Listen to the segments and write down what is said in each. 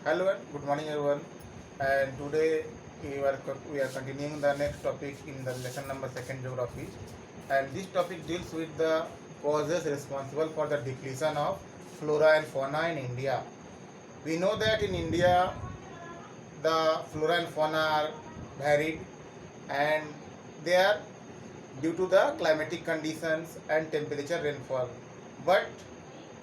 Hello and good morning everyone. And today we are continuing the next topic in the lesson number second geography. And this topic deals with the causes responsible for the depletion of flora and fauna in India. We know that in India the flora and fauna are varied and they are due to the climatic conditions and temperature rainfall. But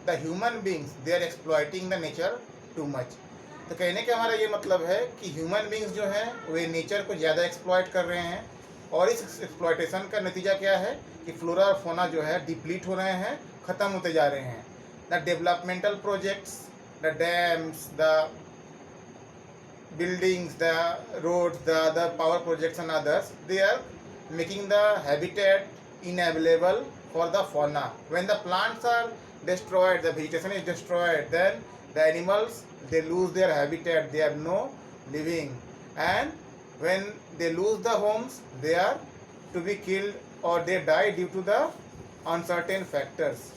the human beings they are exploiting the nature too much. तो कहने का हमारा ये मतलब है कि human beings जो हैं वे नेचर को ज़्यादा एक्सप्लॉइट कर रहे हैं और इस एक्सप्लॉइटेशन का नतीजा क्या है कि फ्लोरा और फोना जो है डिप्लीट हो रहे हैं, ख़त्म होते जा रहे हैं. The developmental projects, the dams, the buildings, the roads, the other power projects and others, they are making the habitat inavailable for the fauna. When the plants are destroyed, the vegetation is destroyed, then the animals they lose their habitat, they have no living, and when they lose the homes, they are to be killed or they die due to the uncertain factors.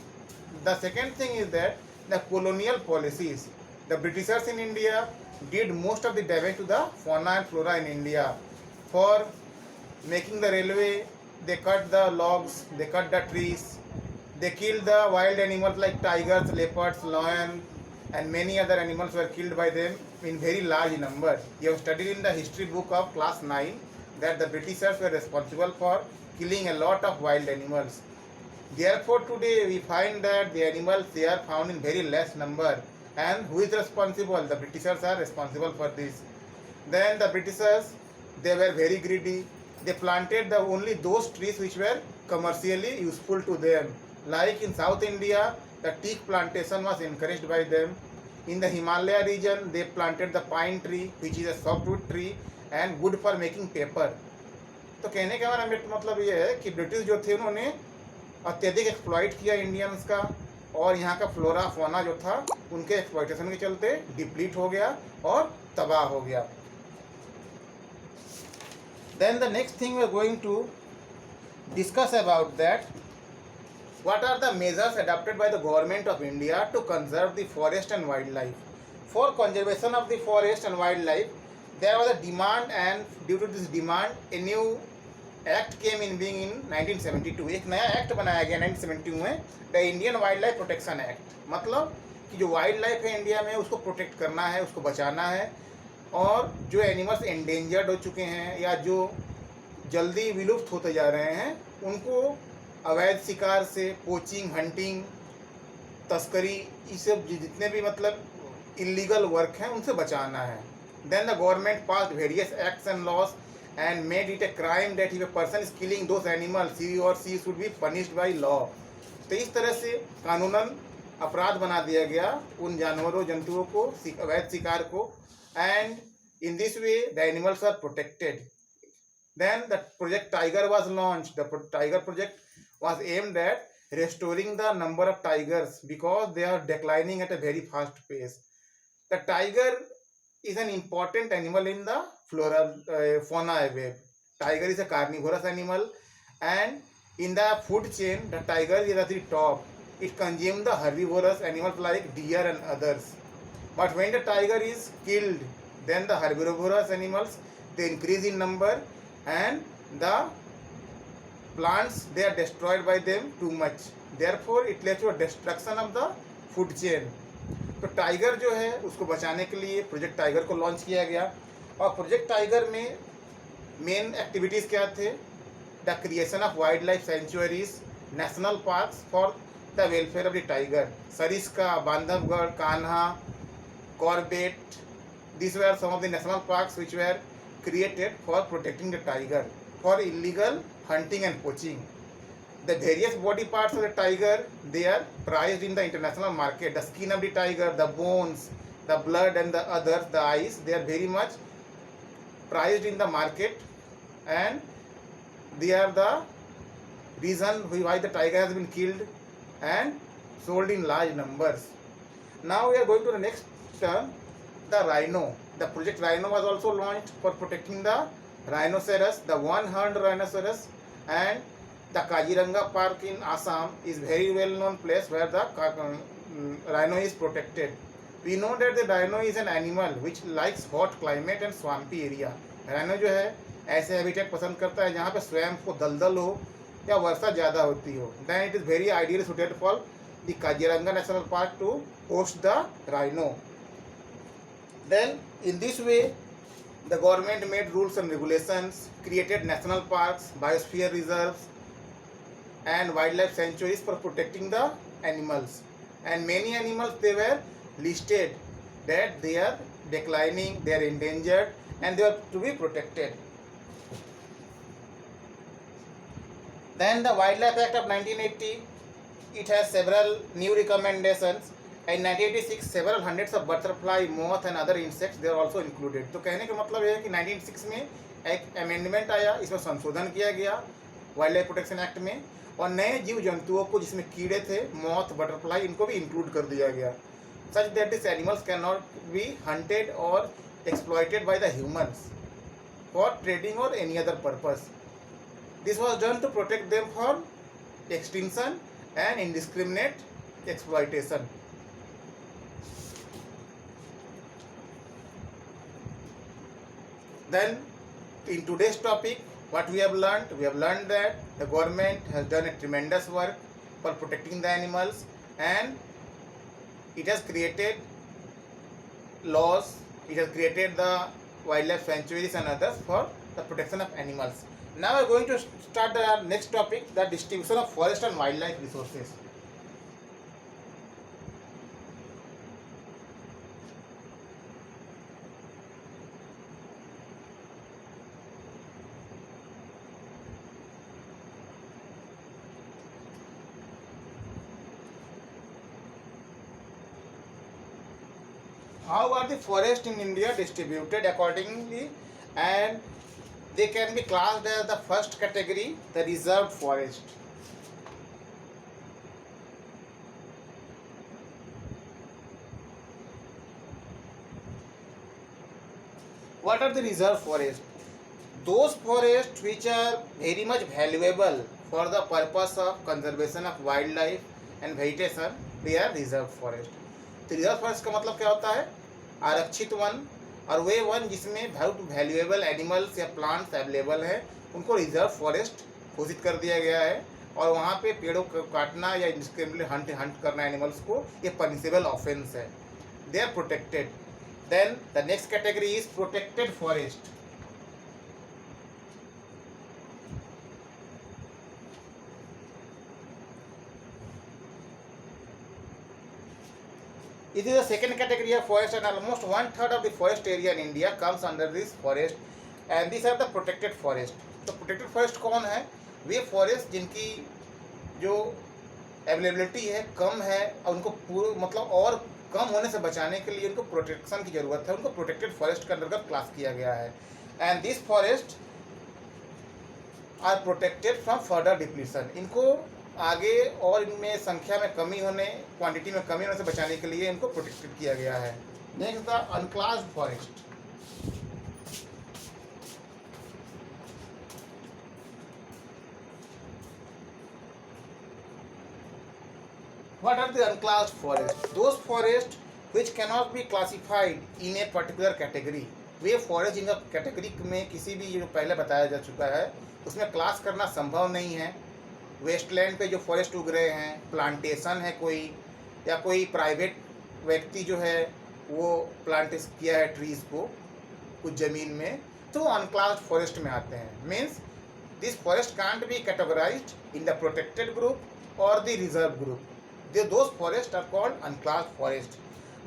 The second thing is that the colonial policies. The Britishers in India did most of the damage to the fauna and flora in India. For making the railway, they cut the logs, they cut the trees, they killed the wild animals like tigers, leopards, lions, and many other animals were killed by them in very large numbers. You have studied in the history book of class 9 that the Britishers were responsible for killing a lot of wild animals. Therefore, today we find that the animals they are found in very less number. And who is responsible? The Britishers are responsible for this. Then the Britishers they were very greedy. They planted only those trees which were commercially useful to them. Like in South India, the teak plantation was encouraged by them. In the Himalaya region, they planted the pine tree, which is a softwood tree and good for making paper. तो कहने का हमारा मतलब ये है कि British जो थे उन्होंने अत्यधिक एक्सप्लॉइट किया इंडियंस का और यहाँ का फ्लोरा फोना जो था उनके एक्सप्लॉइटेशन के चलते डिप्लीट हो गया और तबाह हो गया. Then the next thing we are going to discuss about that, what are the measures adopted by the government of India to conserve the forest and wildlife. For conservation of the forest and wildlife, there was a demand, and due to this demand, a new act came in being in 1972. एक नया act बनाया गया 1972 में, the Indian wild life protection act. मतलब कि जो wild life है India में उसको प्रोटेक्ट करना है, उसको बचाना है, और जो एनिमल्स एंडेंजर्ड हो चुके हैं या जो जल्दी विलुप्त होते जा रहे हैं उनको अवैध शिकार से, पोचिंग, हंटिंग, तस्करी, ये सब जितने भी मतलब इलीगल वर्क हैं उनसे बचाना है. Then the government passed various acts and laws and made it a crime that if a person is killing those animals, he or she should be punished by law. तो इस तरह से कानूनन अपराध बना दिया गया उन जानवरों जंतुओं को, अवैध शिकार को, and in this way the animals are protected. Then the project Tiger was launched. The Tiger project was aimed at restoring the number of tigers because they are declining at a very fast pace. The tiger is an important animal in the fauna web. Tiger is a carnivorous animal, and in the food chain, the tiger is at the top. It consumes the herbivorous animals like deer and others. But when the tiger is killed, then the herbivorous animals they increase in number, and the plants they are destroyed by them too much. Therefore, it leads to a destruction of the food chain. तो tiger जो है उसको बचाने के लिए project tiger को launch किया गया, और प्रोजेक्ट टाइगर में मेन एक्टिविटीज़ क्या थे? The creation of wildlife sanctuaries, national parks for the welfare of the tiger. Sariska, Bandhavgarh, Kanha, Corbett, this were some of the national parks which were created for protecting the tiger for illegal hunting and poaching. The various body parts of the tiger they are prized in the international market. The skin of the tiger, the bones, the blood and the others, the eyes, they are very much prized in the market, and they are the reason why the tiger has been killed and sold in large numbers. Now we are going to the next term, the rhino. The project Rhino was also launched for protecting the rhinoceros, the one-horned rhinoceros, and the Kaziranga Park in Assam is very well known place where the rhino is protected. We know that the rhino is an animal which likes hot climate and swampy area. rhino जो है ऐसे habitat पसंद करता है जहाँ पे स्वयं को दलदल हो या वर्षा ज़्यादा होती हो. Then it is very ideally suited for the Kaziranga National Park to host the rhino. Then in this way the government made rules and regulations, created national parks, biosphere reserves and wildlife sanctuaries for protecting the animals. And many animals, they were listed that they are declining, they are endangered and they are to be protected. Then the Wildlife Act of 1980, it has several new recommendations. In 1986 several hundreds of butterfly, moth and other insects they are also included. तो कहने का मतलब ये है कि 1986 में एक amendment आया, इसमें संशोधन किया गया वाइल्ड लाइफ प्रोटेक्शन एक्ट में और नए जीव जंतुओं को जिसमें कीड़े थे, मॉथ, बटरफ्लाई, इनको भी इंक्लूड कर दिया गया. Such that these animals cannot be hunted or exploited by the humans for trading or any other purpose. This was done to protect them from extinction and indiscriminate exploitation. Then in today's topic, what we have learned that the government has done a tremendous work for protecting the animals and it has created laws, it has created the wildlife sanctuaries and others for the protection of animals. Now we are going to start the next topic, the distribution of forest and wildlife resources. How are the forests in India distributed accordingly? And they can be classed as the first category, the reserved forest. What are the reserved forests? Those forests which are very much valuable for the purpose of conservation of wildlife and vegetation, they are reserved forest. तो reserve forest का मतलब क्या होता है? आरक्षित one, और way one जिसमें बहुत वैल्यूएबल एनिमल्स या प्लांट्स अवेलेबल हैं उनको रिजर्व फॉरेस्ट घोषित कर दिया गया है और वहाँ पे पेड़ों को काटना या इंडिस्क्रिमिनेटली हंट करना एनिमल्स को ये पनिशेबल ऑफेंस है. They are protected. Then the next category is protected forest. It is the second category of forest and almost 1/3 of the forest area in India comes under this forest and these are the protected forest. तो protected forest कौन है? वे forest जिनकी जो availability है कम है और उनको पूरे मतलब और कम होने से बचाने के लिए उनको प्रोटेक्शन की ज़रूरत है, उनको प्रोटेक्टेड फॉरेस्ट के अंतर्गत क्लास किया गया है. And this forest are protected from further depletion. इनको आगे और इनमें संख्या में कमी होने, क्वांटिटी में कमी होने से बचाने के लिए इनको प्रोटेक्टेड किया गया है. Next the unclassed forest. What are the unclassed forests? Those forests which cannot be classified in a particular category. Way forest जिनका कैटेगरी में किसी भी जो पहले बताया जा चुका है उसमें क्लास करना संभव नहीं है. वेस्टलैंड पे जो फॉरेस्ट उग रहे हैं, प्लांटेशन है कोई या कोई प्राइवेट व्यक्ति जो है वो प्लांट किया है ट्रीज़ को कुछ ज़मीन में, तो अनक्लास्ड फॉरेस्ट में आते हैं. Means this forest can't be categorised in the protected group और the reserve group. Those forests are called unclassed forest.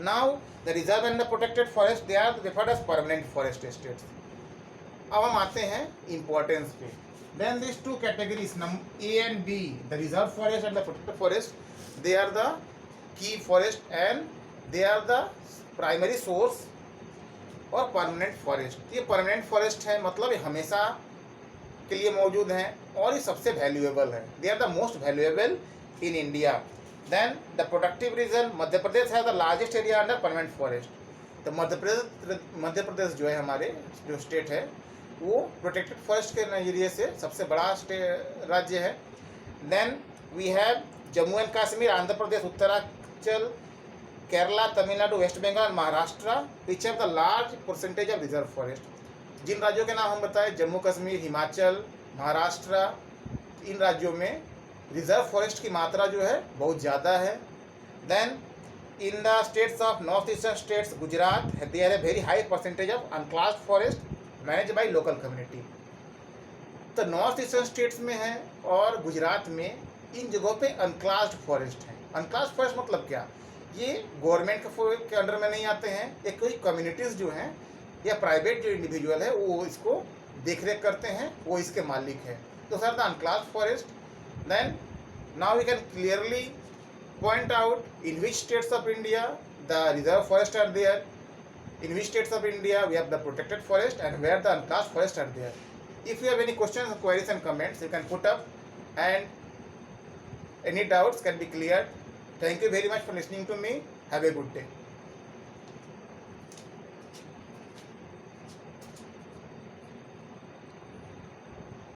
Now the reserve and the protected forest they are referred as permanent forest estates. अब हम आते हैं importance पे. Then these two categories A and B, the reserve forest and the protected forest, they are the key forest and they are the primary source और permanent forest. ये permanent forest है मतलब ये हमेशा के लिए मौजूद हैं और ये सबसे valuable है. They are the most valuable in India. Then the productive region, Madhya Pradesh has the largest area under permanent forest. तो मध्य प्रदेश जो है हमारे जो स्टेट है वो प्रोटेक्टेड फॉरेस्ट के नजरिए से सबसे बड़ा राज्य है. Then we have Jammu and Kashmir, Andhra Pradesh, Uttaranchal, Kerala, Tamil Nadu, West Bengal and Maharashtra which have the large percentage of reserve forest. जिन राज्यों के नाम हम बताए, जम्मू कश्मीर, हिमाचल, महाराष्ट्र, इन राज्यों में रिजर्व फॉरेस्ट की मात्रा जो है बहुत ज़्यादा है. Then in the states of north eastern states, Gujarat, there है very high percentage of unclassed forest manage by local community. तो नॉर्थ ईस्टर्न स्टेट्स में है और गुजरात में इन जगहों पे अनक्लास्ड फॉरेस्ट है. अनक्लास्ड फॉरेस्ट मतलब क्या? ये गवर्नमेंट के अंडर में नहीं आते हैं, ये कोई कम्युनिटीज़ जो हैं या प्राइवेट जो इंडिविजुअल है वो इसको देख रेख करते हैं, वो इसके मालिक है. तो sir the unclassed forest. Then now we can clearly point out in which states of India the reserve forests are there, in which states of India we have the protected forest, and where the unclassed forests are there. If you have any questions, queries and comments, you can put up, and any doubts can be cleared. Thank you very much for listening to me. Have a good day.